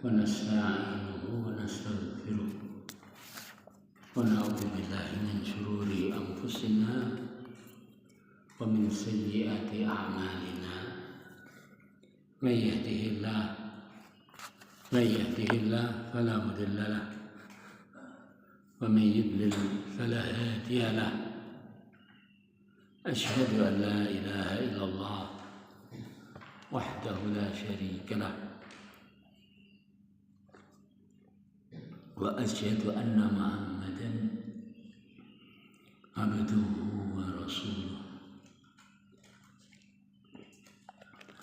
ونستعينه ونستغفره ونعوذ بالله من شرور أنفسنا ومن سيئات أعمالنا من يهده الله فلا مضل له ومن يضلل فلا هادي له أشهد أن لا إله إلا الله وحده لا شريك له وأشهد أن محمدا عبده ورسوله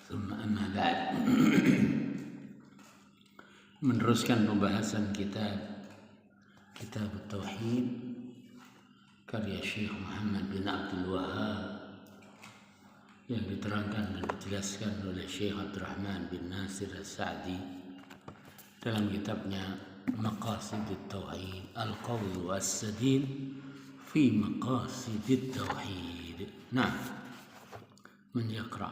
ثم أما بعد. Meneruskan pembahasan kitab Tauhid karya Syekh Muhammad bin Abdul Wahhab yang diterangkan dan dijelaskan oleh Syekh Abdurrahman bin Nasir As-Sa'di dalam kitabnya Maqasidut Tauhid Al-Qawl Was-Sadid fi Maqasidut Tauhid. Nah, man yaqra.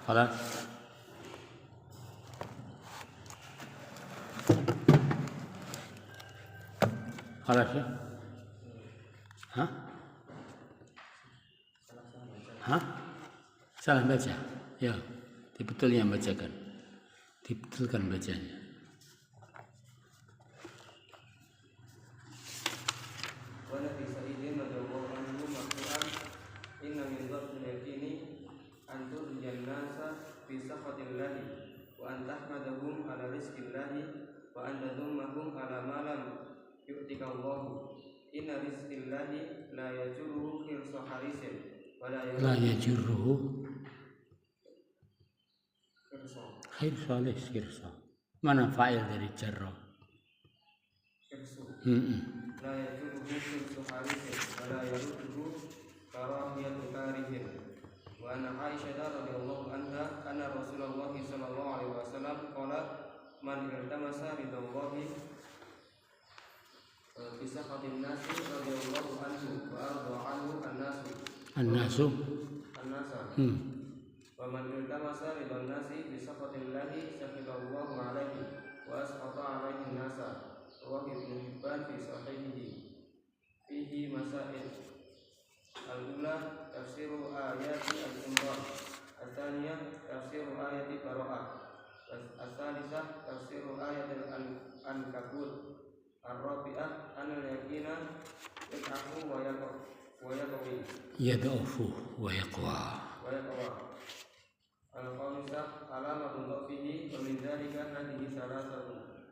خلاص خلاص ya. Salah baca ya, betul yang bacakan, dibetulkan bacanya. La yajurruhu khirsa. Mana fa'il dari jarra? La yajurruhu khirsu harisin wa la yarudduhu karahiyatu karihin. Wa anna Aisyah radhiyallahu anha anna Rasulullah sallallahu alaihi wasallam qala man iltamasa ridallahi bi sakhatin nasi radhiyallahu anhu wa arda anhu an-nasu wa man iltamasa ridan nasi bi sakhatillahi sakhitallahu alaihi wa asqata alaihi an-nasa. Rawahu Ibnu Hibban fi sahihihi. Fihi masail. Al-ula tafsiru ayati al-Imran. Al-thaniyah tafsiru ayati Bara'ah. Al-thalithah tafsiru ayati al-Ankabut. Ar-rabi'ah anal yakina yad'afu wa yaqwi. Yad'afu wa yaqwa. Al-khamisah alamatun dhafihi wa min dzalika hadhihi salasatu.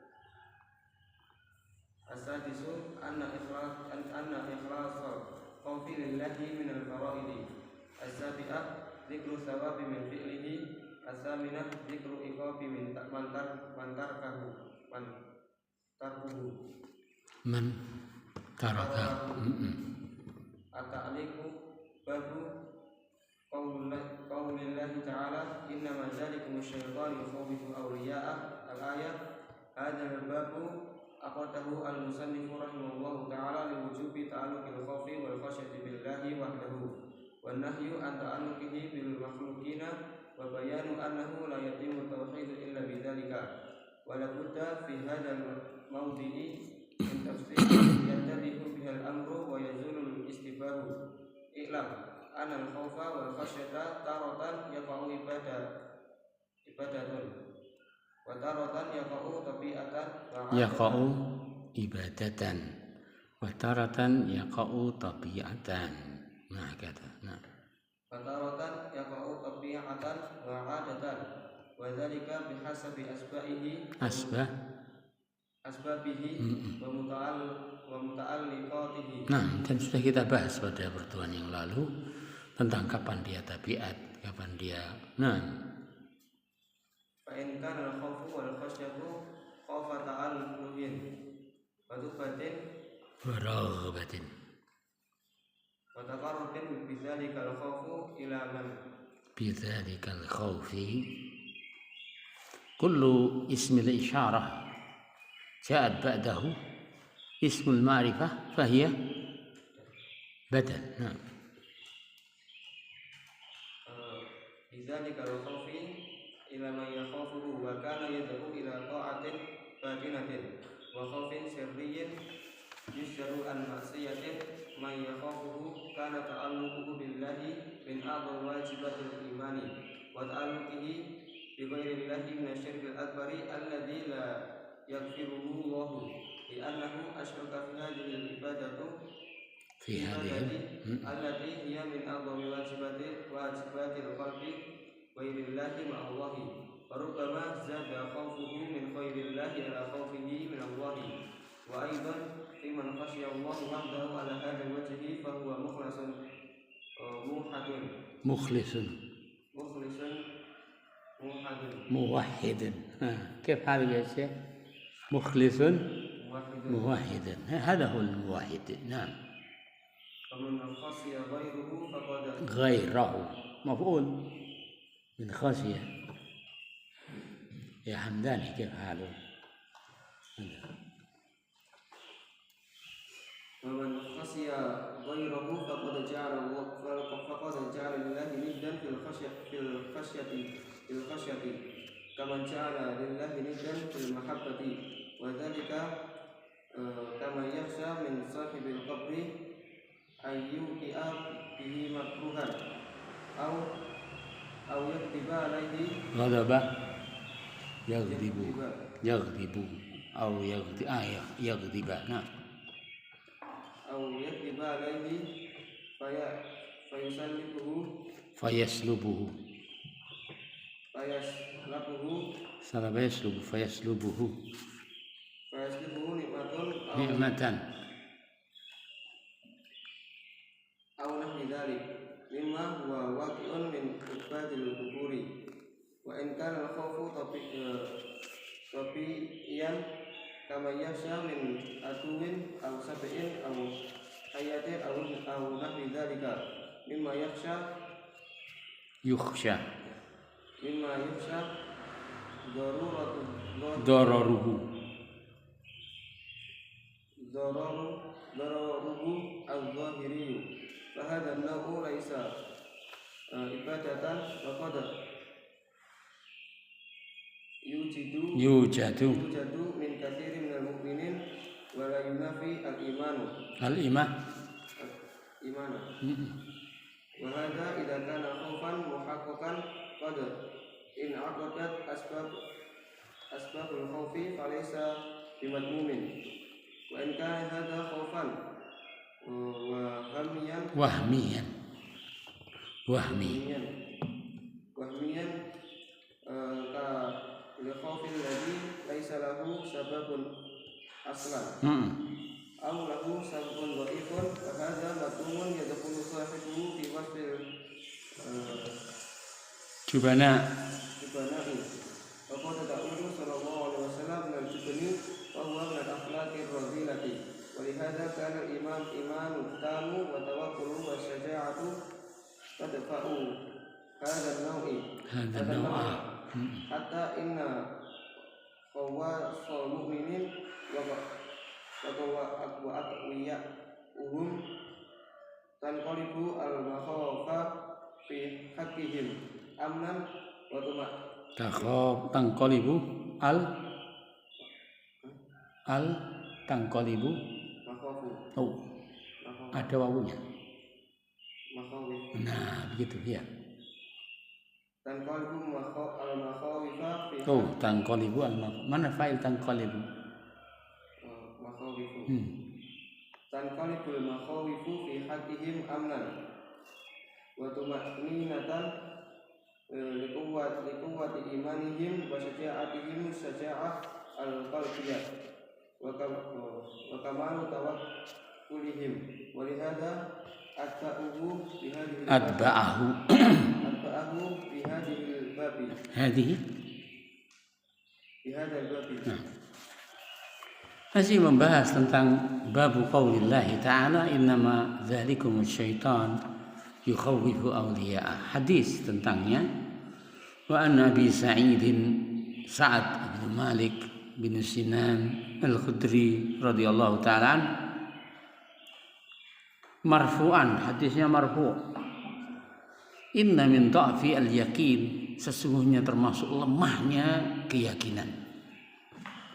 As-sadisu anna ikhlasa khawfi lillahi min al-fara'idi. As-sabi'ah dzikru thawabi min fi'lihi. As-saminah dzikru iqabi min man tarakahu. At-ta'liqu babu qaulillahi ta'ala innama dzalikum asy-syaitanu yukhawifu awliya'ah. Al-ayah hadzal babu aqadahu al-musannifu rahimahullahu ta'ala liwujubi ta'alluqil khawfi wal khasyati billahi wahdahu wan nahyu an ta'alluqihi bil makhluqina wa bayanu annahu la yatimu tauhid illa bidzalika wa la budda fi hadzal mawdi'i min tafsir yantadihu bihal amru wa yazulul istibahu. I'lam anal khawfa wal khasyata taratan yaqa'u ibadatun wa taratan yaqa'u tabi'atan yaqa'u ibadatan wa taratan yaqa'u tabi'atan. Nah kata. Nah. fataratan yaqa'u tabi'atan wa 'adatan wa dzalika bihasabi asbabihi wa muta'alliqatihi. Nah, dan sudah kita bahas pada pertemuan yang lalu tentang kapan dia tabiat, kapan dia fa in kana al-khawfu wal khasyatu khawfa ta'alluqin wa tubatin wa raghabatin wa taqarrubin bidzalika al-khawfu ila man bidzalika al-khawfi kullu ismi al-isyarah ja'at ba'dahu ismul ma'rifah fahiya badal. bidzalika al-khawfi ila man yakhafuhu wa kana yad'u ila ta'atin batinatin wa khawfin sirriyyin yusjaru an ma'siyatin man yakhafuhu kana ta'alluquhu billahi min a'dham wajibatil imani wa ta'alluqihi bi ghairi llahi min asyirkil akbari alladzi la yaghfiruhu Allah li'annahu asyraka fi hadhihi al-ibadatu fi hadhihi allati hiya min a'dham wajibatil qalbi ghairi llahi ma'allahi wa rubbama zada khawfuhu min ghairi llahi ala khawfihi min Allah wa aidan liman khashiya Allah wahdahu ala hadha wajhi fa huwa mukhlisun موحد. كيف هذا يا شيخ؟ مخلص موحد، هذا هو الموحد. نعم. فمن خشي غيره فقد غيره مفعول من خشية. يا حمداني كيف حاله؟ ومن خشي غيره فقد جعل لله ندا في الخشية كمن جعل لله ندا في المحبة وذلك كما يخشى من صاحب القبر أن يوقع به مكروها أو يكذب عليه غضب يغضب أو يغضب. نعم. أو يكذب عليه فيسلبه نعمة أو نحو ذلك مما هو واقع من عباد القبور وإن كان الخوف طبيعيا كما يخشى من عدو أو سبع أو حياة أو نحو ذلك مما يخشى ضرره الظاهري فهذا النوع ليس عبادة وقد يوجد من كثير من المؤمنين ولا ينافي الإيمان وهذا إذا كان خوفا محققا قد انعقدت أسباب الخوف فليس بمذموم وإن كان هذا خوفا وهميا كالخوف الذي ليس له سبب أصلا أو له سبب ضعيف فهذا مذموم يدخل صاحبه في وصف جبناء وقال داود صلى الله عليه وسلم من الجبن وهو من الأخلاق الرذيلة ولهذا كان الإيمان إيمان التام وتوكل والشجاعة تدفع هذا النوع حتى إن خواص المؤمنين وأقوياءهم تنقلب المخاوف في حقهم أمنا tangkolibu tangkolibu ada wawunya. Nah begitu ya. Tangkolibu mana fa'il tangkolibu? Tanqalibul makhawifu fi haqqihim amnan wa tuma'ninatan liquwwati imanihim wa syaja'atihim syaja'ah al-qalbiyah wa kamalu tawakkulihim wa lihada atba'ahu bihadihil babi masih membahas tentang babu qaulillahi ta'ala innama dzalikumus syaitan yukhawwifu awliya'ah. Hadis tentangnya wa an Abi Sa'ad bin Malik bin Sinan Al-Khudri radhiyallahu ta'ala marfu'an, hadisnya marfu', inna min dha'fi al-yaqin, sesungguhnya termasuk lemahnya keyakinan.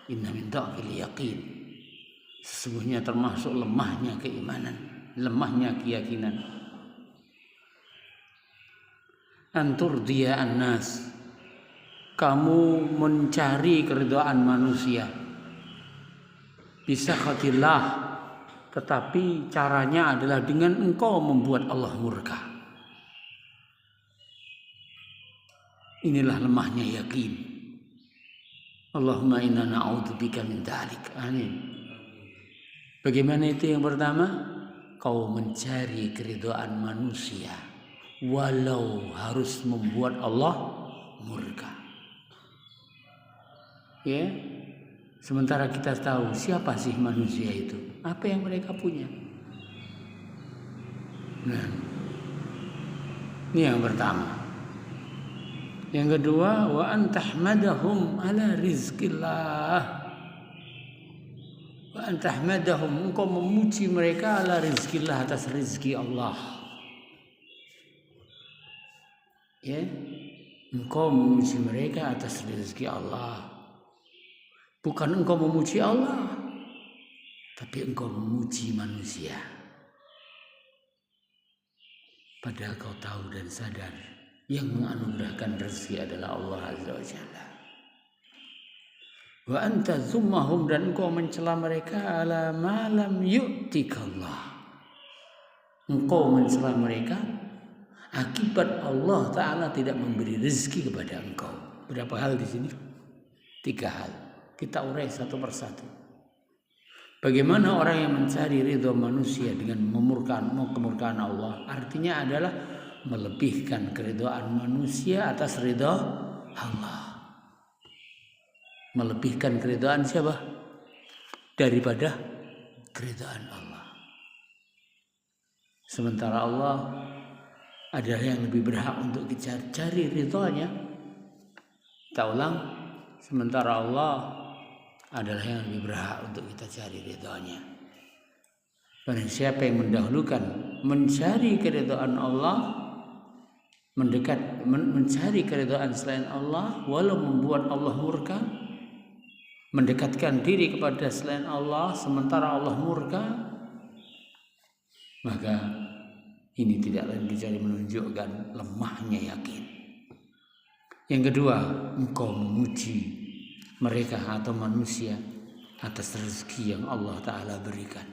Inna min dha'fi al-yaqin, sesungguhnya termasuk lemahnya keimanan, lemahnya keyakinan. Anturdiya an-nas, kamu mencari keridhaan manusia, bisa khatillah, tetapi caranya adalah dengan engkau membuat Allah murka. Inilah lemahnya yakin. Allahumma inna na'udzubika min dzalik. Amin. Bagaimana itu yang pertama? Kau mencari keridhaan manusia walau harus membuat Allah murka. Ya. Sementara kita tahu siapa sih manusia itu, apa yang mereka punya. Nah, ini yang pertama. Yang kedua, wa antahmadahum ala rizqillah. Wa antahmadahum, engkau memuji mereka ala rizqillah, atas rizki Allah. Ya, engkau memuji mereka atas rizki Allah. Bukan engkau memuji Allah, tapi engkau memuji manusia. Padahal kau tahu dan sadar yang menganugerahkan rezeki adalah Allah Azza wa Jalla. Wa anta zummahum, dan engkau mencela mereka ala ma lam yu'tikallah. Engkau mencela mereka akibat Allah Ta'ala tidak memberi rezeki kepada engkau. Berapa hal di sini? 3 hal. Kita urai satu persatu. Bagaimana orang yang mencari ridho manusia dengan kemurkaan Allah, artinya adalah melebihkan keridhaan manusia atas ridho Allah. Melebihkan keridhaan siapa? Daripada keridhaan Allah. Sementara Allah adalah yang lebih berhak untuk dicari ridhonya. Kita ulang. Sementara Allah adalah yang lebih berhak untuk kita cari ridhonya. Barang siapa yang mendahulukan mencari keridhaan Allah, mencari keridhaan selain Allah, walau membuat Allah murka, mendekatkan diri kepada selain Allah sementara Allah murka, maka ini tidak lain kecuali menunjukkan lemahnya yakin. Yang kedua, engkau memuji mereka atau manusia atas rezeki yang Allah Ta'ala berikan,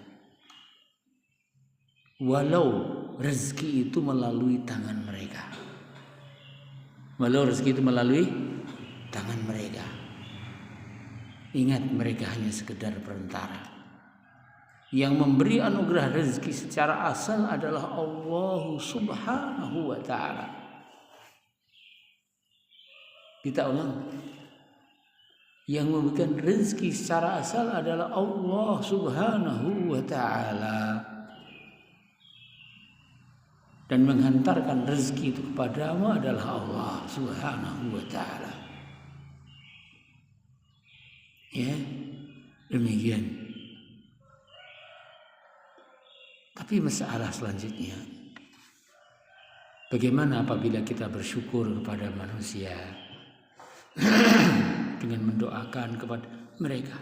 walau rezeki itu melalui tangan mereka. Walau rezeki itu melalui tangan mereka. Ingat, mereka hanya sekedar perantara. Yang memberi anugerah rezeki secara asal adalah Allah Subhanahu wa Ta'ala. Kita ulang. Yang memberikan rezeki secara asal adalah Allah Subhanahu wa Ta'ala. Dan menghantarkan rezeki itu kepadamu adalah Allah Subhanahu wa Ta'ala. Ya, demikian. Tapi masalah selanjutnya, bagaimana apabila kita bersyukur kepada manusia dengan mendoakan kepada mereka,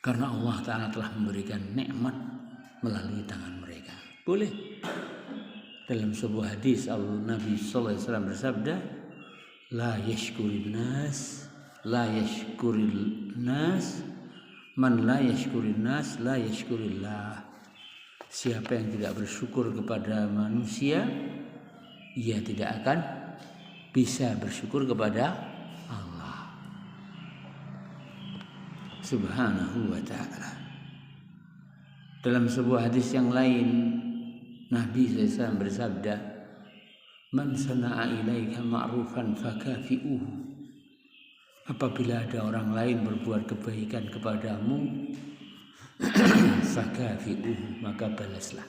karena Allah Ta'ala telah memberikan nikmat melalui tangan mereka. Boleh. Dalam sebuah hadis Nabi sallallahu alaihi wasallam bersabda, la yashkurun nas man la yashkurun nas la yashkurillah. Siapa yang tidak bersyukur kepada manusia, ia tidak akan bisa bersyukur kepada Allah Subhanahu wa ta'ala. Dalam sebuah hadis yang lain, Nabi SAW bersabda, "Man sana'a ilaika ma'rufan fakafi'uhu." Apabila ada orang lain berbuat kebaikan kepadamu, fakafi'uhu, maka balaslah.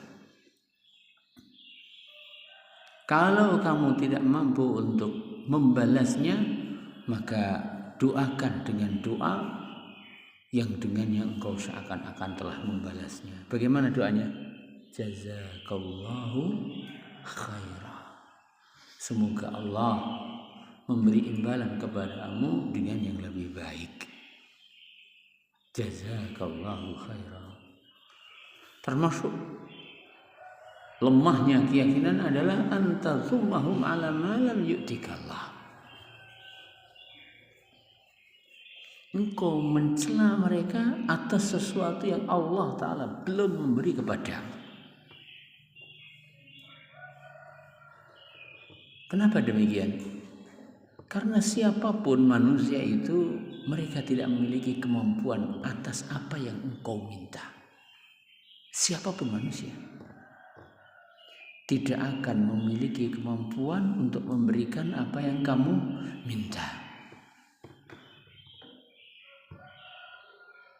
Kalau kamu tidak mampu untuk membalasnya, maka doakan dengan doa yang dengannya engkau seakan-akan telah membalasnya. Bagaimana doanya? Jazakallahu khairah. Semoga Allah memberi imbalan kepadamu dengan yang lebih baik. Jazakallahu khairah. Termasuk lemahnya keyakinan adalah antazumahum ala ma lam yu'tikallah. Engkau mencela mereka atas sesuatu yang Allah Ta'ala belum memberi kepadamu. Kenapa demikian? Karena siapapun manusia itu, mereka tidak memiliki kemampuan atas apa yang engkau minta. Siapapun manusia tidak akan memiliki kemampuan untuk memberikan apa yang kamu minta.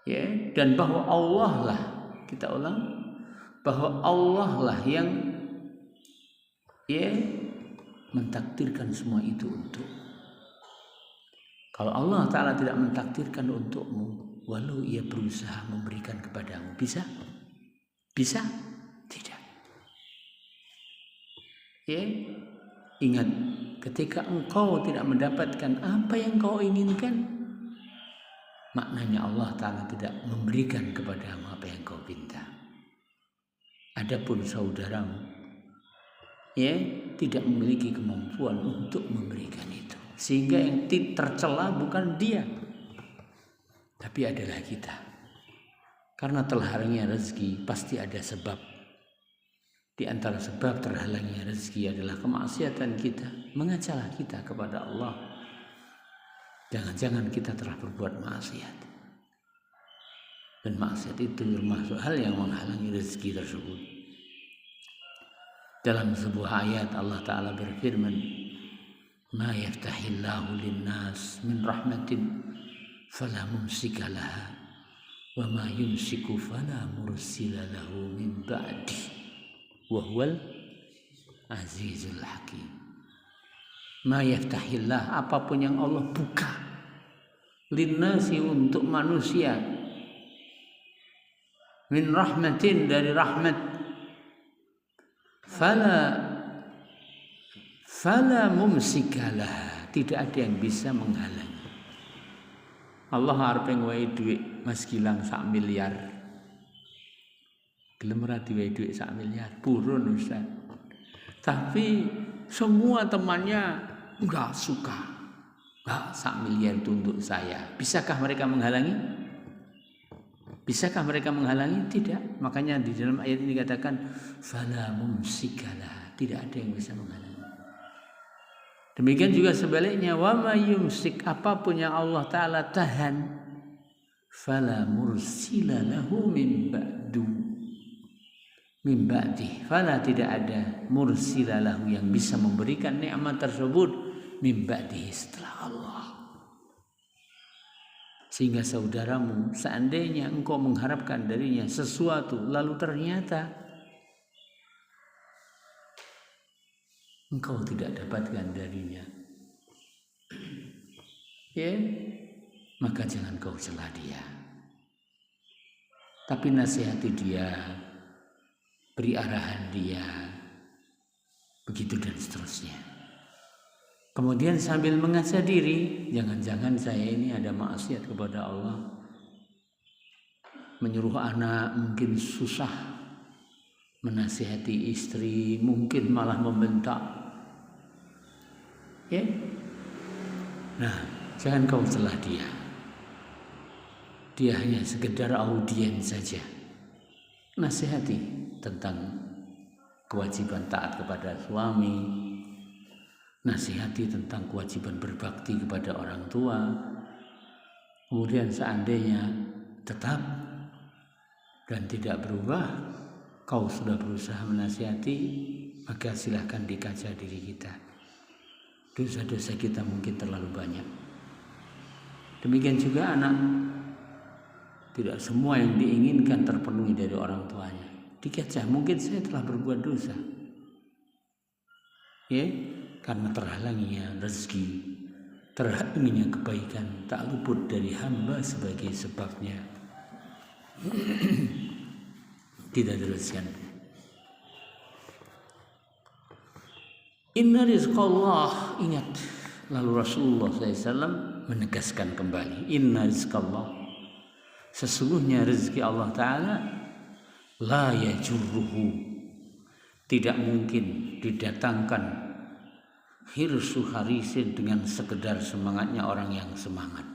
Ya, dan bahwa Allah lah, kita ulang, bahwa Allah lah yang mentakdirkan semua itu untuk. Kalau Allah Ta'ala tidak mentakdirkan untukmu, walau ia berusaha memberikan kepadamu, bisa? Bisa? Tidak. Ya, ingat, ketika engkau tidak mendapatkan apa yang kau inginkan, maknanya Allah Ta'ala tidak memberikan kepadamu apa yang kau minta. Adapun saudaramu, ya, tidak memiliki kemampuan untuk memberikan itu, sehingga yang tercela bukan dia, tapi adalah kita. Karena terhalangnya rezeki pasti ada sebab. Di antara sebab terhalangnya rezeki adalah kemaksiatan kita, mengacalah kita kepada Allah. Jangan-jangan kita telah berbuat maksiat, dan maksiat itu termasuk hal yang menghalangi rezeki tersebut. Dalam sebuah ayat Allah Ta'ala berfirman, "Ma yaftahillahu linnas min rahmatin fala mumsika laha wa ma yumsiku fala mursila lahu min ba'di wa huwal azizul hakim." Ma yaftahillah, apapun yang Allah buka, linnasi, untuk manusia, min rahmatin, dari rahmat, fala mumsikalah, tidak ada yang bisa menghalangi. Allah arep ngwehi dhuwit Mas Gilang 1 miliar. Gelem ora diwehi dhuwit 1 miliar, purun Ustaz. Tapi semua temannya enggak suka. Enggak, 1 miliar itu untuk saya. Bisakah mereka menghalangi? Bisakah mereka menghalangi? Tidak. Makanya di dalam ayat ini dikatakan fala mumsikalah, tidak ada yang bisa menghalangi. Demikian juga sebaliknya, wa ma yumsik, apapun yang Allah Ta'ala tahan, fala mursila lahu min ba'du, min ba'di, fala, tidak ada mursila lahu, yang bisa memberikan nikmat tersebut, min ba'di, setelah Allah. Sehingga saudaramu, seandainya engkau mengharapkan darinya sesuatu, lalu ternyata engkau tidak dapatkan darinya, ya, maka jangan kau celah dia, tapi nasihati dia, beri arahan dia, begitu dan seterusnya. Kemudian sambil mengasah diri, jangan-jangan saya ini ada maksiat kepada Allah, menyuruh anak mungkin susah, menasihati istri mungkin malah membentak, ya. Nah, jangan kau celah dia. Dia hanya sekedar audiens saja. Nasihati, tentang kewajiban taat kepada suami, nasihati tentang kewajiban berbakti kepada orang tua. Kemudian seandainya tetap dan tidak berubah, kau sudah berusaha menasihati, maka silahkan dikaca diri kita. Dosa-dosa kita mungkin terlalu banyak. Demikian juga anak, tidak semua yang diinginkan terpenuhi dari orang tuanya. Dikaca, mungkin saya telah berbuat dosa, ya, karena terhalanginya rezeki, terhalanginya kebaikan, tak luput dari hamba sebagai sebabnya. Tidak teruskan. Inna rizqallah, ingat. Lalu Rasulullah SAW menegaskan kembali, inna rizqallah, sesungguhnya rezeki Allah Ta'ala la yajurruhu, tidak mungkin didatangkan hirsu harisin dengan sekedar semangatnya orang yang semangat.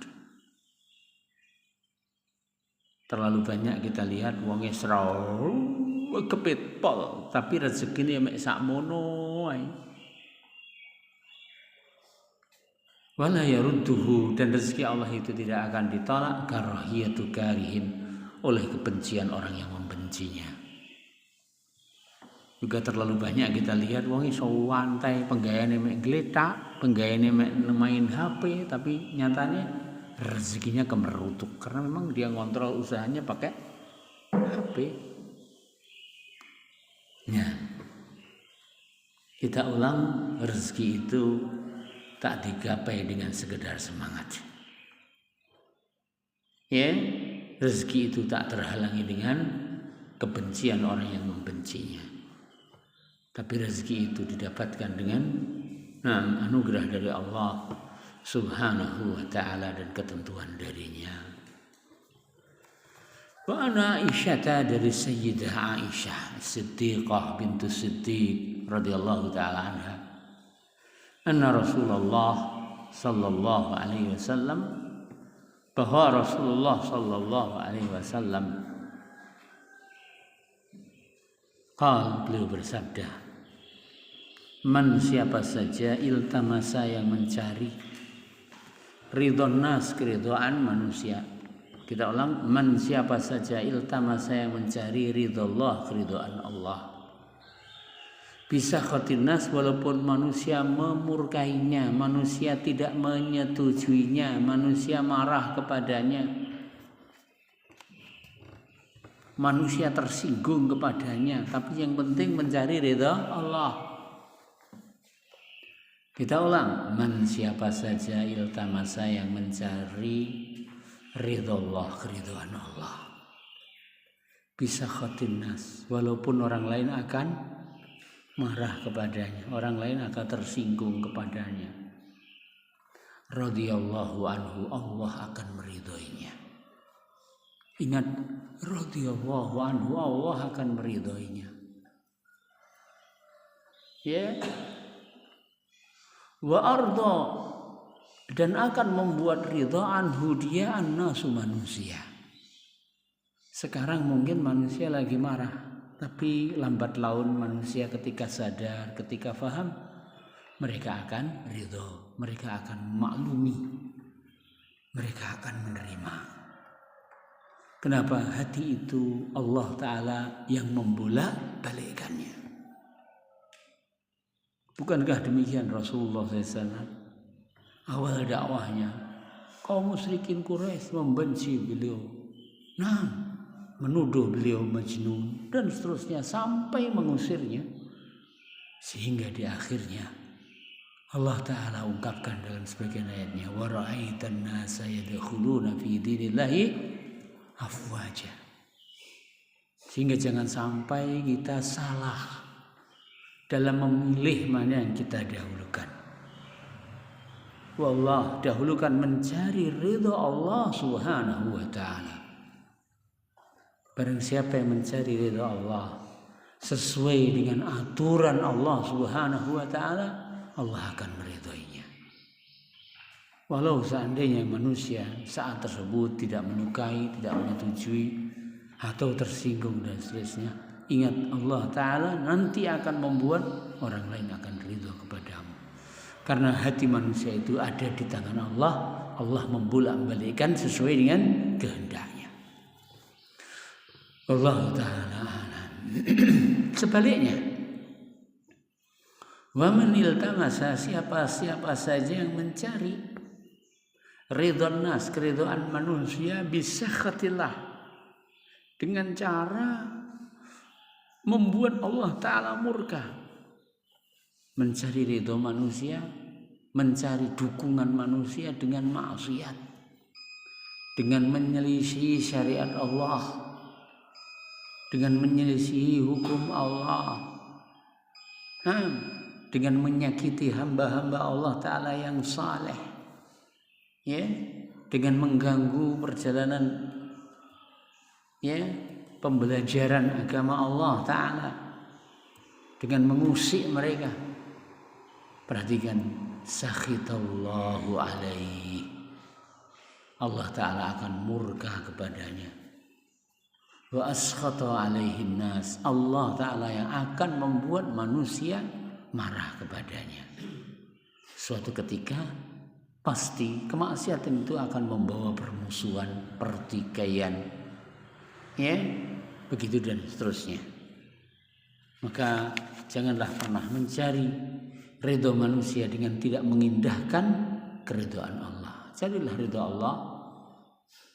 Terlalu banyak kita lihat wonge seraw kepit pol, tapi rezekine mek sakmono ae. Wala yarudduhu, dan rezeki Allah itu tidak akan ditolak karahiyatu karihin, oleh kebencian orang yang membencinya. Juga terlalu banyak kita lihat wong iso wantai penggayane mek gletak, penggayane mek main HP, tapi nyatanya rezekinya kemerutuk karena memang dia ngontrol usahanya pakai HP. Nah, kita ulang, rezeki itu tak digapai dengan sekedar semangat. Ya, rezeki itu tak terhalangi dengan kebencian orang yang membencinya. Tapi rezeki itu didapatkan dengan anugerah dari Allah Subhanahu wa ta'ala dan ketentuan darinya. Wa ana Aisyah, dari Sayyidah Aisyah Siddiqah bintu Siddiq radhiyallahu ta'ala anha, anna Rasulullah sallallahu alaihi wasallam, bahwa Rasulullah sallallahu alaihi wasallam beliau bersabda, man, siapa saja iltamasa yang mencari ridhon nas, keridhaan manusia. Kita ulang, man, siapa saja iltamasa yang mencari ridhollah, keridhaan Allah, bisa khotinas, walaupun manusia memurkainya, manusia tidak menyetujuinya, manusia marah kepadanya, manusia tersinggung kepadanya, tapi yang penting mencari ridha Allah. Kita ulang, man, siapa saja iltamasa yang mencari ridhollah, keridhaan Allah, bisa khotinas, walaupun orang lain akan marah kepadanya, orang lain akan tersinggung kepadanya, radhiyallahu anhu, Allah akan meridhoinya. Ingat, radhiyallahu anhu, Allah akan meridhoinya. Ya. Wa arda, dan akan membuat ridha anhu dia annasu, manusia. Sekarang mungkin manusia lagi marah, tapi lambat laun manusia ketika sadar, ketika faham, mereka akan ridho, mereka akan maklumi, mereka akan menerima. Kenapa? Hati itu Allah Ta'ala yang membolak-balikkannya. Bukankah demikian Rasulullah SAW awal dakwahnya, kaum musyrikin Quraisy membenci beliau, menuduh beliau majnun dan seterusnya sampai mengusirnya, sehingga di akhirnya Allah Ta'ala ungkapkan dalam sebagian ayatnya, wa ra'aitan nasa yadkhuluna fi dinillahi afwaja. Sehingga jangan sampai kita salah dalam memilih mana yang kita dahulukan. Wallah, dahulukan mencari ridha Allah Subhanahu wa ta'ala. Barang siapa yang mencari ridha Allah sesuai dengan aturan Allah Subhanahu wa ta'ala, Allah akan meridhoinya. Walau seandainya manusia saat tersebut tidak menyukai, tidak menyetujui, atau tersinggung dan seterusnya, ingat Allah Ta'ala nanti akan membuat orang lain akan ridho kepadamu. Karena hati manusia itu ada di tangan Allah. Allah membolak-balikkan sesuai dengan kehendaknya. Allah Ta'ala alam. Sebaliknya, wa man iltamasa, siapa saja yang mencari ridhon nas, keridhaan manusia, bisakhatillah, dengan cara membuat Allah Ta'ala murka. Mencari ridho manusia, mencari dukungan manusia dengan maksiat, dengan menyelisih syariat Allah, dengan menyelisih hukum Allah, dengan menyakiti hamba-hamba Allah Ta'ala yang saleh, ya, dengan mengganggu perjalanan, ya, pembelajaran agama Allah Ta'ala, dengan mengusik mereka. Perhatikan, sakhitallahu alaihi, Allah Ta'ala akan murka kepadanya. Wa askhata alaihin nas, Allah Ta'ala yang akan membuat manusia marah kepadanya. Suatu ketika pasti kemaksiatan itu akan membawa permusuhan, pertikaian, ya, begitu dan seterusnya. Maka janganlah pernah mencari ridho manusia dengan tidak mengindahkan keridhaan Allah. Carilah ridho Allah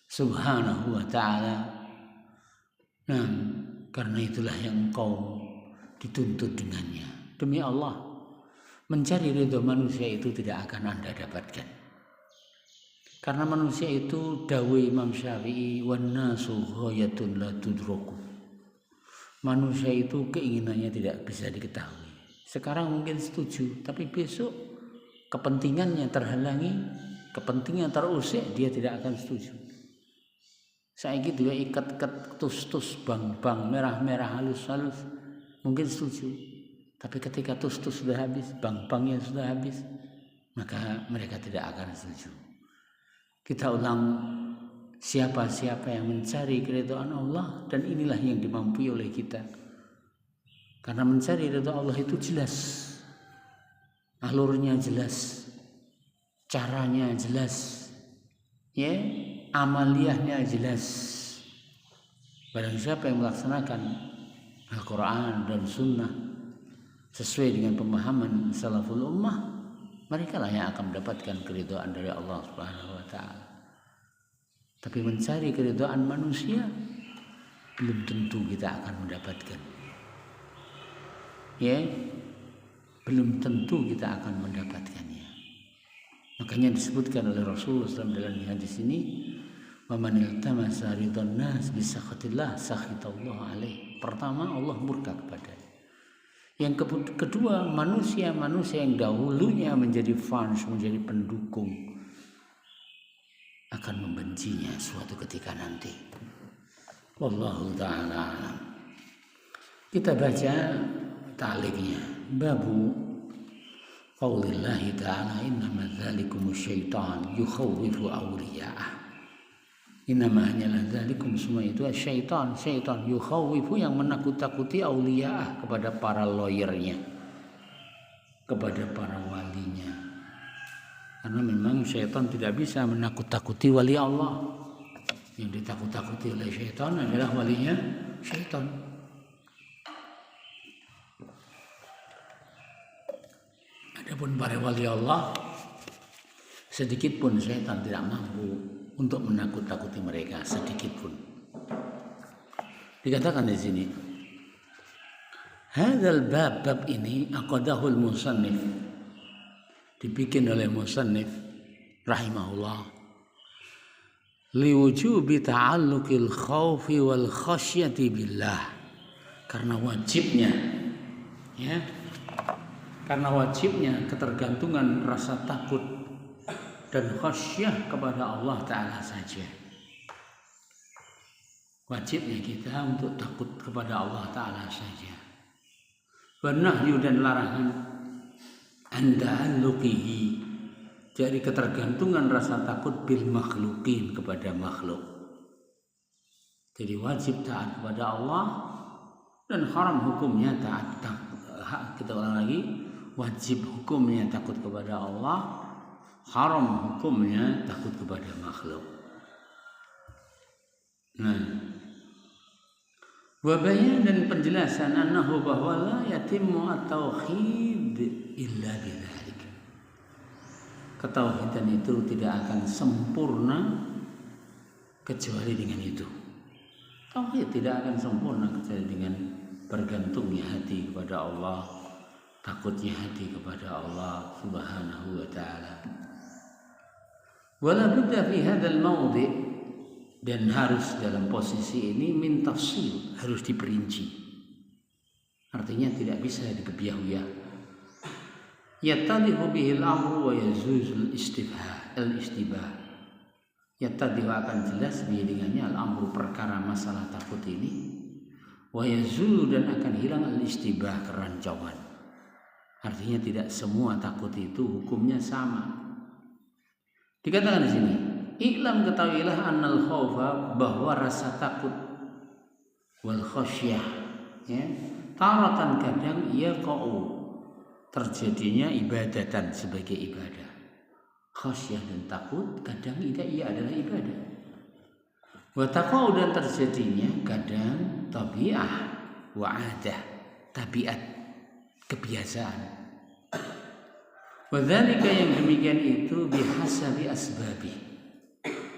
Subhanahu wa Ta'ala. Nah, karena itulah yang engkau dituntut dengannya. Demi Allah, mencari ridho manusia itu tidak akan Anda dapatkan. Karena manusia itu dawai Imam Syafi'i, wan nasu ghayatun la tudraku. Manusia itu keinginannya tidak bisa diketahui. Sekarang mungkin setuju, tapi besok kepentingannya terhalangi, kepentingan terusik, dia tidak akan setuju. Saiki juga ikat-ikat tus-tus bang-bang merah-merah halus-halus mungkin setuju. Tapi ketika tus-tus sudah habis, bang-bangnya sudah habis, maka mereka tidak akan setuju. Kita ulang, siapa-siapa yang mencari keridhaan Allah, dan inilah yang dimampu oleh kita. Karena mencari ridha Allah itu jelas, alurnya jelas, caranya jelas, ya, amaliyahnya jelas. Barang siapa yang melaksanakan Al-Quran dan Sunnah sesuai dengan pemahaman salaful ummah, mereka lah yang akan mendapatkan keridhaan dari Allah Subhanahu wa Ta'ala. Tapi mencari keridhaan manusia belum tentu kita akan mendapatkan. Ya, belum tentu kita akan mendapatkannya. Makanya disebutkan oleh Rasulullah SAW dalam hadis ini, wa man iltamasa ridhan nas bisakhatillah sakhitallahu alaihi. Pertama, Allah murka kepadanya. Yang kedua, manusia yang dahulunya menjadi fans, menjadi pendukung, akan membencinya suatu ketika nanti. Wallahu ta'ala alam. Kita baca ta'liqnya, babu qaulillahi ta'ala, innama dzalikum syaitan yukhawwifu awliya'ah. Innama hanyalah dzalikum, semua itu syaitan yukhawwifu, yang menakut-takuti awliya'ah, kepada para lawyernya, kepada para walinya. Karena memang syaitan tidak bisa menakut-takuti wali Allah. Yang ditakut-takuti oleh syaitan adalah walinya syaitan. Adapun para wali Allah, sedikit pun syaitan tidak mampu untuk menakut-takuti mereka, sedikit pun. Dikatakan di sini, hadzal bab ini aqadahul musannif, dibikin oleh musannif rahimahullah, liwujubi ta'alluqil khaufi wal khasyati billah, karena wajibnya, ya, karena wajibnya ketergantungan rasa takut dan khasyah kepada Allah Ta'ala saja. Wajibnya kita untuk takut kepada Allah Ta'ala saja. Wa nahyu, dan larangan anda'alluqihi, dari ketergantungan rasa takut bil makhlukin, kepada makhluk. Jadi wajib taat kepada Allah, dan haram hukumnya taat. Kita ulang lagi, wajib hukumnya takut kepada Allah, haram hukumnya takut kepada makhluk. Nah, wabayan dan penjelasan annahu bahwa la yatimmu at-tauhid illa bidzalik. Ketauhidan itu tidak akan sempurna kecuali dengan itu. Tauhid tidak akan sempurna kecuali dengan bergantungnya hati kepada Allah, takutnya hati kepada Allah Subhanahu wa taala. Wala budda fi hadzal mawdi', dan harus dalam posisi ini min tafsil, harus diperinci. Artinya tidak bisa dikebiah-biah. Yattadihu bihil amru wa yazuzul al-istibah. Yattadihu akan jelas bihi dengannya al-amru perkara masalah takut ini, wa yazulu dan akan hilang al-istibah kerancuan. Artinya tidak semua takut itu hukumnya sama. Dikatakan di sini, iklam ketahuilah annal khaufa, bahwa rasa takut wal khasyah, ya, taratan kadang yaqa'u, terjadinya ibadatan sebagai ibadah. Khasyah dan takut kadang ia adalah ibadah. Wa taqa'u dan terjadinya kadang tabi'ah wa 'adah, tabiat, kebiasaan. Wa dzalika, yang demikian itu bihasabi asbabi,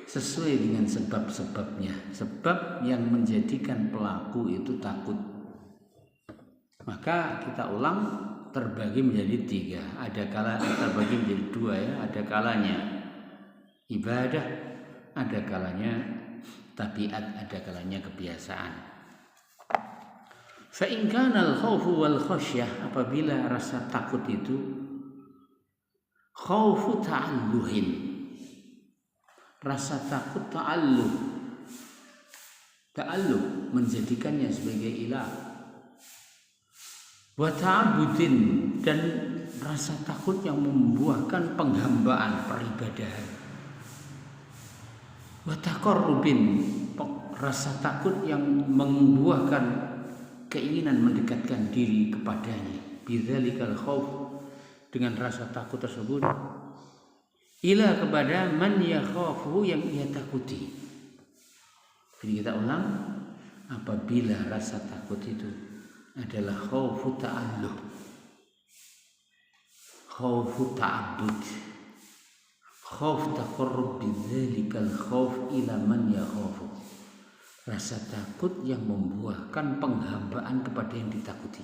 sesuai dengan sebab-sebabnya, sebab yang menjadikan pelaku itu takut. Maka kita ulang, terbagi menjadi 3. Ada kala terbagi menjadi 2, ya. Ada kalanya ibadah, ada kalanya tabiat, ada kalanya kebiasaan. Fa in kana al-khaufu wal khasyah, apabila rasa takut itu khaufu ta'alluhin, rasa takut ta'alluh menjadikannya sebagai ilah, wa ta'abudin, dan rasa takut yang membuahkan penghambaan, peribadahan, wa taqarrubin, rasa takut yang membuahkan keinginan mendekatkan diri kepadanya, bidzalikal khauf, dengan rasa takut tersebut, ila kepada man yakhafu, yang ia takuti. Jadi kita ulang, apabila rasa takut itu adalah khaufu ta'alluh, khaufu ta'abbud, khauf taqarrub, bidzalikal khauf ila man yakhafu, rasa takut yang membuahkan penghambaan kepada yang ditakuti,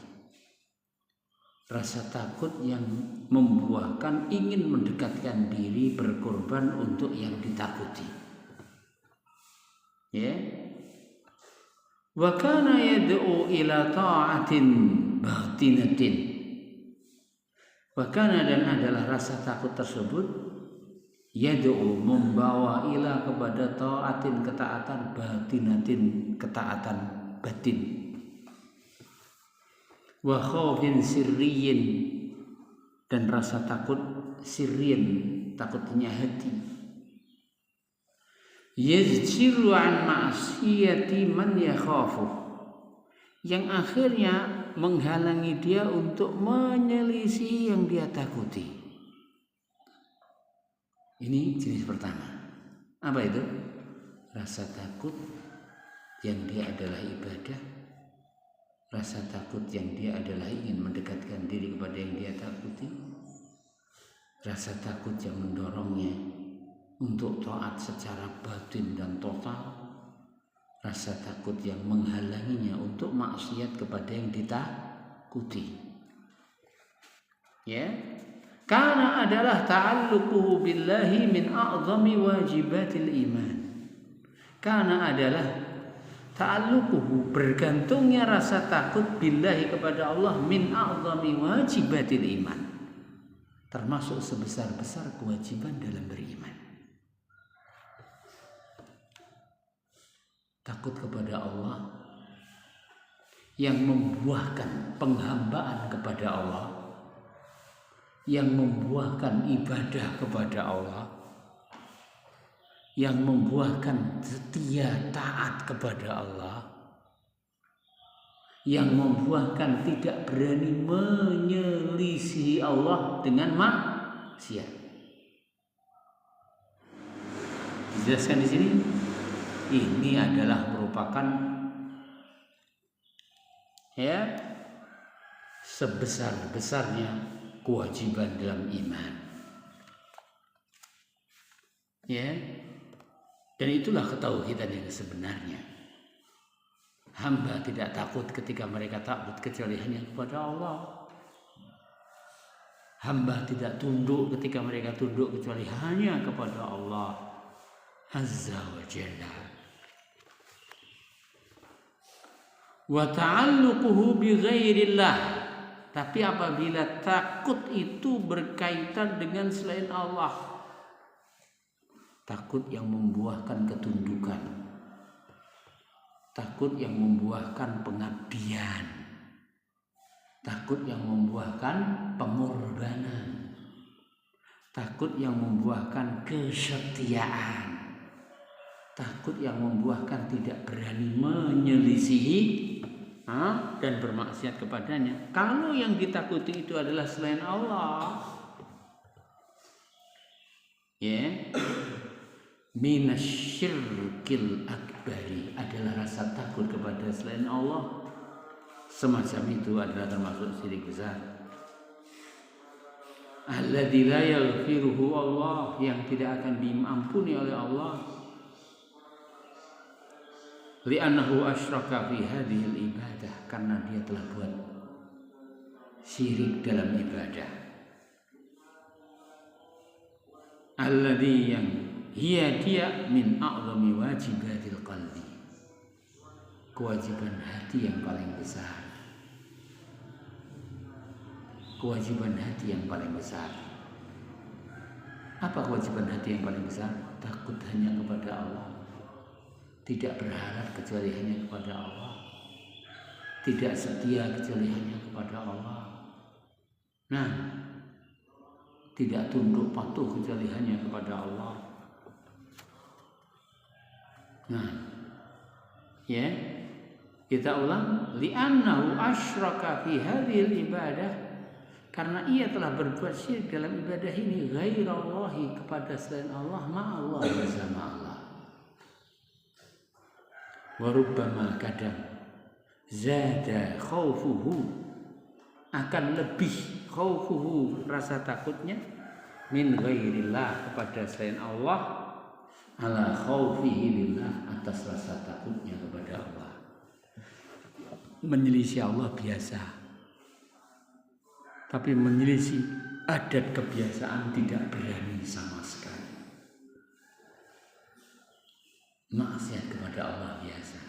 rasa takut yang membuahkan ingin mendekatkan diri berkorban untuk yang ditakuti, ya. Wa kana yad'u ila ta'atin batinatin, wa kana, dan adalah rasa takut tersebut yad'u, membawa ila kepada ta'atin, ketaatan, batinatin, ketaatan batin, wa khaufin sirriyin, dan rasa takut sirriyin, takutnya hati, yazjiru an ma'siyati man yakhafu, yang akhirnya menghalangi dia untuk menyelisih yang dia takuti. Ini jenis pertama. Apa itu? Rasa takut yang dia adalah ibadah, rasa takut yang dia adalah ingin mendekatkan diri kepada yang dia takuti, rasa takut yang mendorongnya untuk taat secara batin dan total, rasa takut yang menghalanginya untuk maksiat kepada yang ditakuti, ya. Karena adalah ta'alluquhu billahi min a'zami wajibatil iman. Karena adalah ta'alluquhu, bergantungnya rasa takut billahi kepada Allah, min a'zami wajibatil iman, termasuk sebesar-besar kewajiban dalam beriman. Takut kepada Allah yang membuahkan penghambaan kepada Allah, yang membuahkan ibadah kepada Allah, yang membuahkan setia taat kepada Allah, yang membuahkan tidak berani menyelisihi Allah dengan maksiat. Dijelaskan di sini, ini adalah merupakan sebesar-besarnya kewajiban dalam iman. Dan itulah ketauhidan yang sebenarnya. Hamba tidak takut ketika mereka takut kecuali hanya kepada Allah. Hamba tidak tunduk ketika mereka tunduk kecuali hanya kepada Allah Azza wa Jalla. Wa ta'alluquhu bi ghairillah. Tapi apabila takut itu berkaitan dengan selain Allah, takut yang membuahkan ketundukan, takut yang membuahkan pengabdian, takut yang membuahkan pengorbanan, takut yang membuahkan kesetiaan, takut yang membuahkan tidak berani menyelisihi dan bermaksiat kepadanya. Kalau yang ditakuti itu adalah selain Allah, minasyirkil akbari, adalah rasa takut kepada selain Allah, semacam itu adalah termasuk syirik besar. Alladzi la yaghfiruhu Allah, yang tidak akan diampuni oleh Allah. Li'annahu asyraka fi hadhil ibadah, karena dia telah buat syirik dalam ibadah. Alladzi, yang dia min a'zami wajibatil qalbi, kewajiban hati yang paling besar. Kewajiban hati yang paling besar. Apa kewajiban hati yang paling besar? Takut hanya kepada Allah, tidak berharap kecuali hanya kepada Allah, tidak setia kecuali hanya kepada Allah. Tidak tunduk patuh kecuali hanya kepada Allah. Kita ulang, li'annahu asyraka fi hadhil ibadah, karena ia telah berbuat syirik dalam ibadah ini, ghairallahi, kepada selain Allah, ma'allah, bersama Allah. Wa rubbama, kadang, zada khaufuhu, akan lebih khaufuhu, rasa takutnya, min ghairillah, kepada selain Allah, ala khaufihi lillah, atas rasa takutnya kepada Allah. Menyelisih Allah biasa, tapi menyelisih adat kebiasaan tidak berani sama sekali. Maksiat kepada Allah biasa,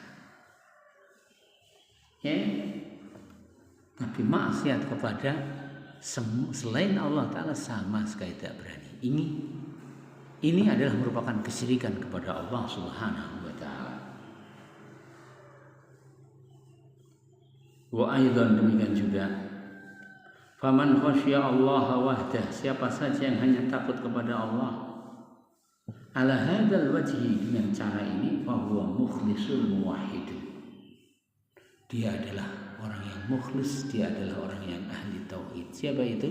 tapi maksiat kepada selain Allah Ta'ala sama sekali tidak berani. Ini adalah merupakan kesyirikan kepada Allah Subhanahu wa Ta'ala. Wa aidan, demikian juga, faman khasya Allah wahdah, siapa saja yang hanya takut kepada Allah ala hadzal wajhi, dengan cara ini, fa huwa mukhlisul muwahhid, dia adalah orang yang mukhlis, dia adalah orang yang ahli tauhid. Siapa itu?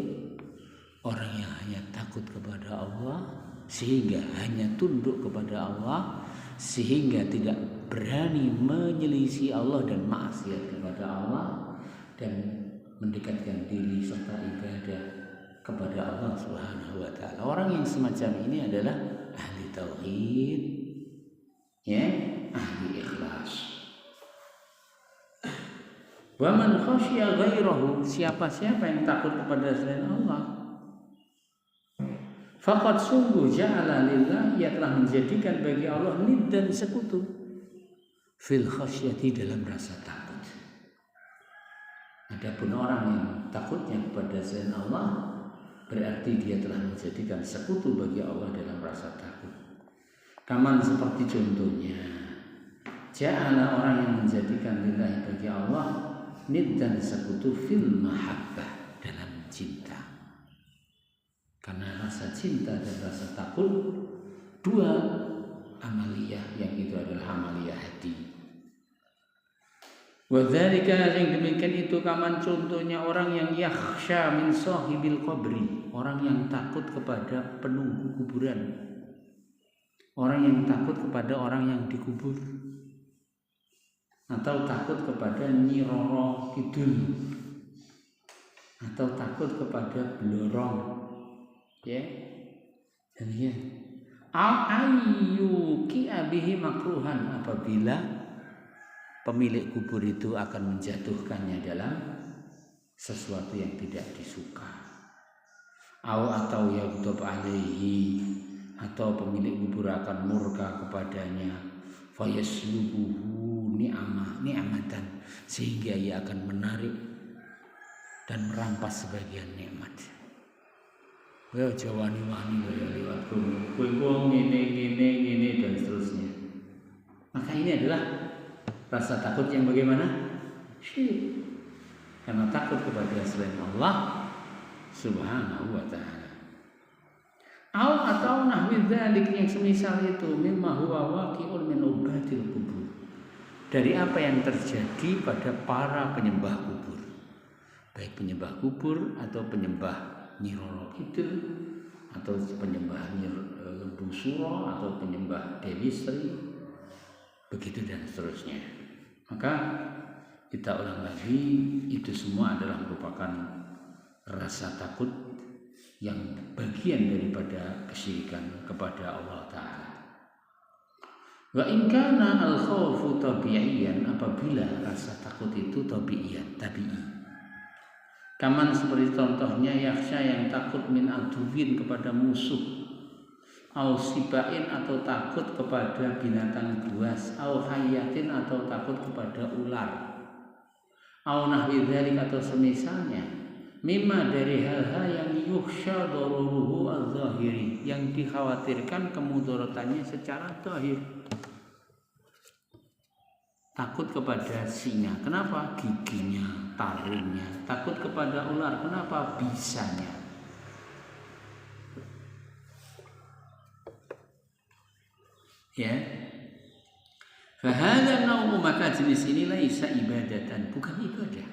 Orang yang hanya takut kepada Allah, sehingga hanya tunduk kepada Allah, sehingga tidak berani menyelisih Allah dan maksiat kepada Allah, dan mendekatkan diri serta ibadah kepada Allah Subhanahu wa Ta'ala. Orang yang semacam ini adalah ahli tauhid, ahli ikhlas. Wa man khasya ghairahu, siapa-siapa yang takut kepada selain Allah, faqad, sungguh, ja'ala lillah, ia telah menjadikan bagi Allah niddan, sekutu, fil khasyati, dalam rasa takut. Adapun orang yang takutnya kepada selain Allah, berarti dia telah menjadikan sekutu bagi Allah dalam rasa takut. Kaman, seperti contohnya, ja'ala, orang yang menjadikan lillah, bagi Allah, niddan, sekutu, fil mahabbah, dalam cinta. Karena rasa cinta dan rasa takut dua amaliyah, yang itu adalah amaliyah hati. Wa dzalika yang demikian itu kaman contohnya orang yang yakhsha min sahibil qabri, orang yang takut kepada penunggu kuburan. Orang yang takut kepada orang yang dikubur. Atau takut kepada Nyi Roro Kidul. Atau takut kepada Blorong. Ya. Demikian. Ayyuki abihi makruhan, apabila pemilik kubur itu akan menjatuhkannya dalam sesuatu yang tidak disuka. Atau yaghdab alaihi, atau pemilik kubur akan murka kepadanya, fayaslubuhu ni'amatan, sehingga ia akan menarik dan merampas sebagian nikmat. Kowe aja wani-wani kaya liwat kowe ngene dan seterusnya. Maka ini adalah rasa takut yang bagaimana? Syirik. Karena takut kepada selain Allah Subhanahu wa ta'ala. Atau nahwi dzalik, yang semisal itu, mimma huwa waqi'un min ubatil kubur, dari apa yang terjadi pada para penyembah kubur, baik penyembah kubur atau penyembah Nyi Roro Kidul, atau penyembah Lembu Suro, atau penyembah Dewi Sri, begitu dan seterusnya. Maka kita ulang lagi, itu semua adalah merupakan rasa takut yang bagian daripada kesyirikan kepada Allah Ta'ala. Wa in kana al-khawfu tabi'iyan, apabila rasa takut itu tabi'i. Kaman seperti contohnya yakhsha, yang takut min aduwin, kepada musuh, au sibain, atau takut kepada binatang buas, au hayatin, atau takut kepada ular, au nahwi dzalik, atau semisalnya, mimma dari hal-hal yang yukhsha daruruhu az-zahiri, yang dikhawatirkan kemudaratannya secara zahir. Takut kepada singa, kenapa? Giginya, taringnya. Takut kepada ular, kenapa? Bisanya. Ya. Fahadha nau'u, maka jenis ini laisa ibadatan, bukan ibadah.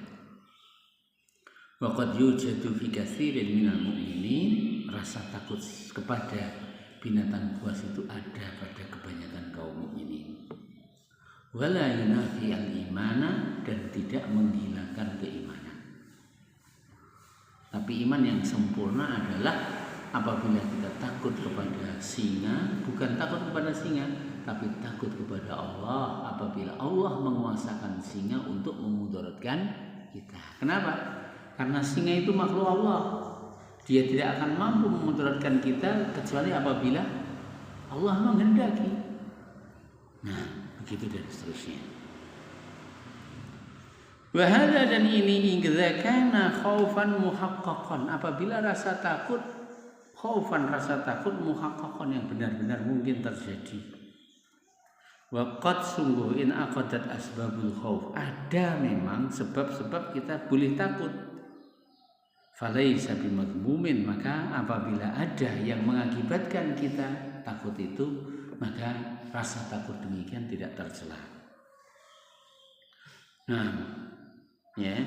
Wa qad yujadu fi katsirin minal mu'minin, rasa takut kepada binatang buas itu ada pada kebanyakan kaum mukminin. Wala yunafi al-imana, dan tidak menghilangkan keimanan. Tapi iman yang sempurna adalah apabila kita takut kepada singa, bukan takut kepada singa, tapi takut kepada Allah, apabila Allah menguasakan singa untuk memudaratkan kita. Kenapa? Karena singa itu makhluk Allah. Dia tidak akan mampu memudaratkan kita kecuali apabila Allah menghendaki. Nah, begitu dan seterusnya. Wahada, dan ini idza kana khaufan muhaqqaqan, apabila rasa takut khaufan, rasa takut muhaqqaqan, yang benar-benar mungkin terjadi. Wa qad sungguh in aqadat asbabul khauf, ada memang sebab-sebab kita boleh takut. Falaisa bimadmumin, maka apabila ada yang mengakibatkan kita takut itu, maka rasa takut demikian tidak tercela. Nah, ya,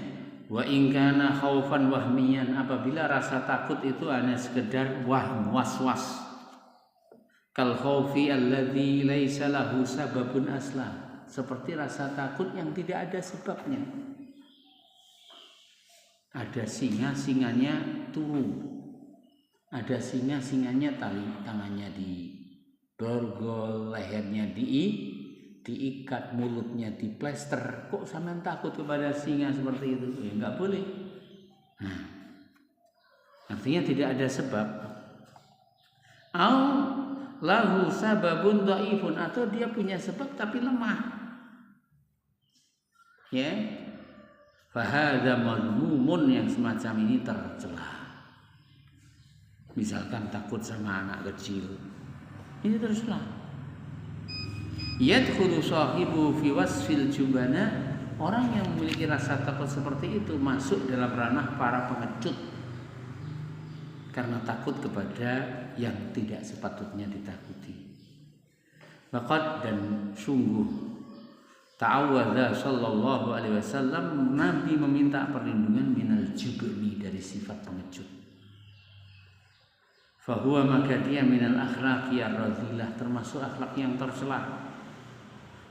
wa in kana khaufan wahmiyan, apabila rasa takut itu hanya sekedar wahm, was-was, kal khaufi alladzi laisa lahu sababun aslan, seperti rasa takut yang tidak ada sebabnya. Ada singa, singanya turun. Ada singa, singanya tangannya di borgol, lehernya diikat, mulutnya diplester. Kok sampean takut kepada singa seperti itu? Ya enggak boleh. Nah, artinya tidak ada sebab. Au lahu sababun dhaifun, atau dia punya sebab tapi lemah. Ya. Fahadha madmumun, yang semacam ini tercela. Misalkan takut sama anak kecil, ini tercela. Yadkhulu sahibu fi wasfil jubana, orang yang memiliki rasa takut seperti itu masuk dalam ranah para pengecut, karena takut kepada yang tidak sepatutnya ditakuti. Waqad, dan sungguh, ta'awadza sallallahu alaihi wasallam, Nabi meminta perlindungan minal jubni, dari sifat pengecut. Fahuwa maka dia minal akhlaqi ar-radhilah, termasuk akhlak yang tercela.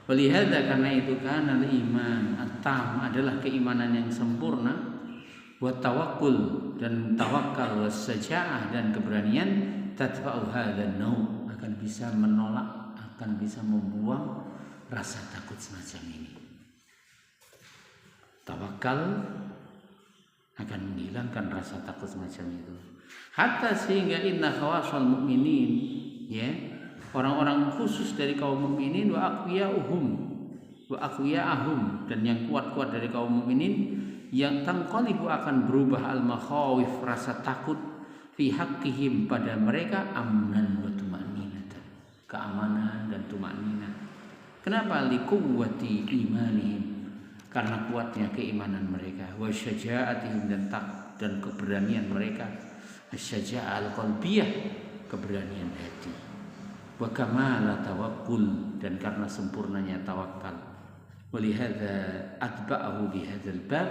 Walihada, karena itu kan al-iman at-tam adalah keimanan yang sempurna, wa tawakkul dan tawakal, wa saja'ah dan keberanian, tadfa'u hadzal nau, akan bisa menolak, akan bisa membuang rasa takut semacam ini. Tawakal akan menghilangkan rasa takut semacam itu. Hatta sehingga inna khawasal mu'minin, ya, orang-orang khusus dari kaum mukminin, wa aqwiyahum dan yang kuat-kuat dari kaum mukminin, yang tangqalibu akan berubah al-makhawif, rasa takut, fi haqqihim pada mereka, amnan wa tuma'ninatan, keamanan dan tuma'ninah. Kenapa? Liquwwati imanihim, karena kuatnya keimanan mereka, wa syaja'atihim dan keberanian mereka, asy-syaja'ah al-qalbiyah, keberanian hati, wa kamala tawakkul, dan karena sempurnanya tawakal. Walihadza atba'ahu bihadzal bab,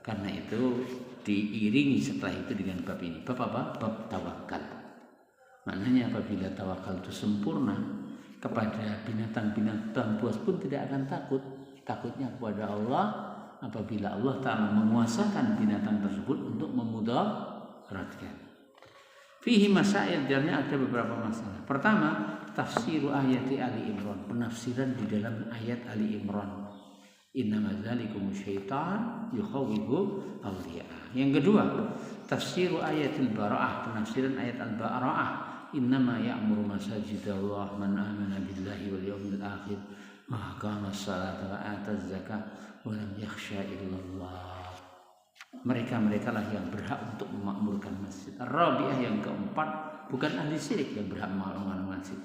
karena itu diiringi setelah itu dengan bab ini. Bab apa? Bab tawakal. Maknanya apabila tawakal itu sempurna, kepada binatang-binatang buas pun tidak akan takut. Takutnya kepada Allah apabila Allah Ta'ala menguasakan binatang tersebut untuk memudaratkan. Fihi masail, dalamnya ada beberapa masalah. Pertama, tafsiru ayati Ali Imran, penafsiran di dalam ayat Ali Imran. Innama dzalikum syaitan yukhawwifu awliya'a. Yang kedua, tafsiru ayatil bara'ah, penafsiran ayat al-bara'ah. Innama ya'muru masajidallah man amana billahi wal yawmil akhir wa aqama as-salata wa ata az-zakah wa lam yakhsha illallah. Mereka-mereka lah yang berhak untuk memakmurkan masjid. Ar-rabi'ah, yang keempat, bukan ahli syirik yang berhak memakmurkan masjid.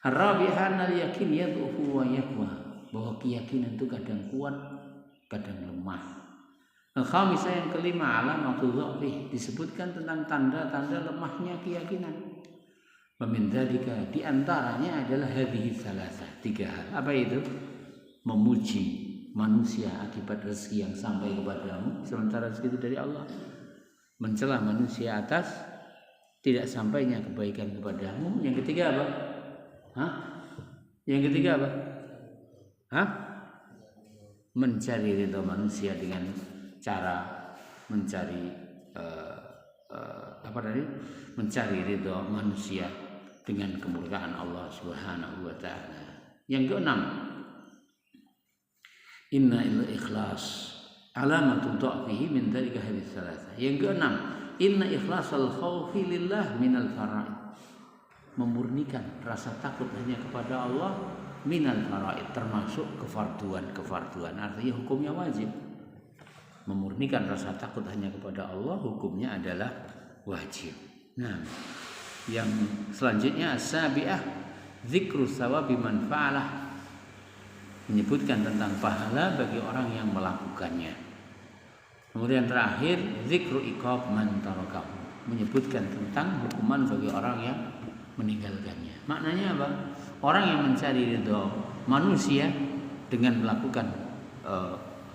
Ar-rabi'ah al-yakin yad'ufu wa yaqwa, bahwa keyakinan itu kadang kuat, kadang lemah. Al-khamisah, yang kelima, alamatul dha'fi, disebutkan tentang tanda-tanda lemahnya keyakinan. Wa min dzalika, di antaranya adalah hadhihi salasah, 3 hal. Apa itu? Memuji manusia akibat rezeki yang sampai kepadamu, sementara rezeki itu dari Allah. Mencela manusia atas tidak sampainya kebaikan kepadamu. Yang ketiga apa? Yang ketiga apa? Mencari ridha manusia dengan cara mencari mencari ridha manusia dengan kemurkaan Allah Subhanahu wa taala. Yang keenam, inna illa ikhlas alamatu dha'fihi min dzalika hadits salasah. Yang keenam, inna ikhlasal khaufi lillah minal fara'id, memurnikan rasa takut hanya kepada Allah, minal fara'id, termasuk kefarduan, artinya hukumnya wajib. Memurnikan rasa takut hanya kepada Allah, hukumnya adalah wajib. Nah, yang selanjutnya as-sabi'ah dzikru tsawabi man fa'alah, menyebutkan tentang pahala bagi orang yang melakukannya. Kemudian terakhir, dzikru iqab man tarakahu, menyebutkan tentang hukuman bagi orang yang meninggalkannya. Maknanya apa? Orang yang mencari ridha manusia dengan melakukan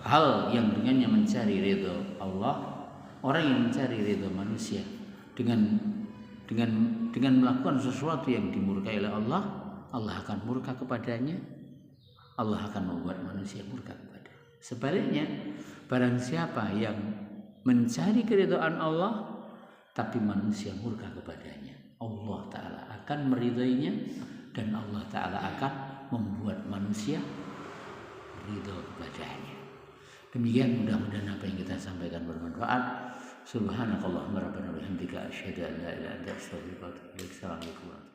hal yang dengannya mencari ridha Allah, orang yang mencari ridha manusia dengan melakukan sesuatu yang dimurkai oleh Allah, Allah akan murka kepadanya, Allah akan membuat manusia murka kepada. Sebaliknya, barang siapa yang mencari keridhaan Allah tapi manusia murka kepadanya, Allah Ta'ala akan meridainya dan Allah Ta'ala akan membuat manusia ridha kepadanya. Demikian, mudah-mudahan apa yang kita sampaikan bermanfaat. Subhanakallahumma rabbana wa bihamdika asyhadu an la ilaha illa anta astaghfiruka wa atubu ilaik. Assalamualaikum warahmatullahi wabarakatuh.